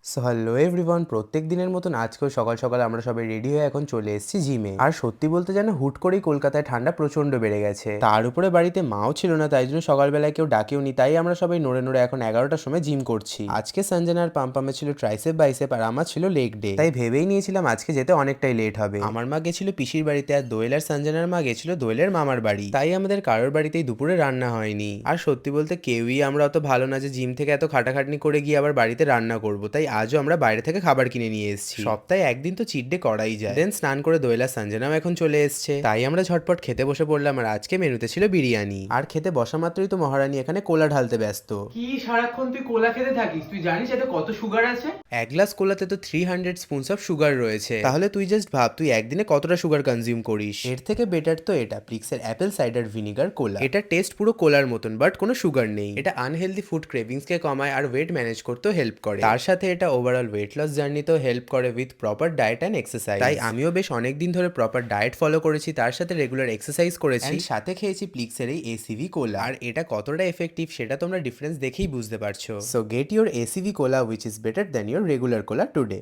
So hello everyone, প্রত্যেক দিনের মতন আজকেও সকাল সকাল আমরা সবাই রেডি হয়ে এখন চলে এসেছি জিমে। আর সত্যি বলতে যেন হুট করেই কলকাতায় ঠান্ডা প্রচন্ড বেড়ে গেছে, তার উপরে বাড়িতে মাও ছিল না, তাই জন্য সকালবেলায় কেউ ডাকেও নি, তাই আমরা সবাই নড়ে নড়ে এখন 11টার সময় জিম করছি। আজকে সঞ্জনার পাম্পামে ছিল ট্রাইসেপ বাইসেপ আর আমার ছিল লেগ ডে, তাই ভেবেই নিয়েছিলাম আজকে যেতে অনেকটাই লেট হবে। আমার মা গেছিল পিসির বাড়িতে, আর দোয়েল আর সঞ্জনার মা গেছিল দোয়েলের মামার বাড়ি, তাই আমাদের কারোর বাড়িতেই দুপুরে রান্না হয়নি। আর সত্যি বলতে কেউই আমরা অত ভালো না যে জিম থেকে এত খাটাখাটনি করে গিয়ে আবার বাড়িতে রান্না করব, তাই আজও আমরা বাইরে থেকে খাবার কিনে নিয়ে এসেছি। সপ্তাহে একদিন তো চিট ডে করাই যায়। দেন স্নান করে দোয়েলা সঞ্জনাও এখন চলে এসছে, তাই আমরা ঝটপট খেতে বসে পড়লাম। আর আজকে মেনুতে ছিল বিরিয়ানি, আর খেতে বসা মাত্রই তো মহারানী এখানে কোলা ঢালতে ব্যস্ত। কি সারাক্ষণ তুই কোলা খেতে থাকিস? তুই জানিস এতে কত সুগার আছে? এক গ্লাস কোলাতে তো 300 স্পুনস অফ সুগার রয়েছে, তাহলে তুই জাস্ট ভাব তুই একদিনে কতটা সুগার কনজিউম করিস। এর থেকে বেটার তো এটা প্লিক্সের অ্যাপেল সাইডার ভিনিগার কোলা। এটা টেস্ট পুরো কোলার মতন, বাট কোনো সুগার নেই। এটা আনহেলদি ফুড ক্রেভিংস কে কমায় আর ওয়েট ম্যানেজ করতেও হেল্প করে। তার সাথে এটা ওভারঅল ওয়েট লস জার্নিতেও হেল্প করে with proper diet and exercise. তাই আমিও বেশ অনেক দিন ধরে প্রপার ডায়েট ফলো করেছি, তার সাথে রেগুলার এক্সারসাইজ করেছি, সাথে খেয়েছি প্লিক্সের এই এসিভি কোলা। আর এটা কতটা এফেক্টিভ সেটা তোমরা ডিফারেন্স দেখেই বুঝতে পারছো। So get your ACV cola which is better than your regular cola today.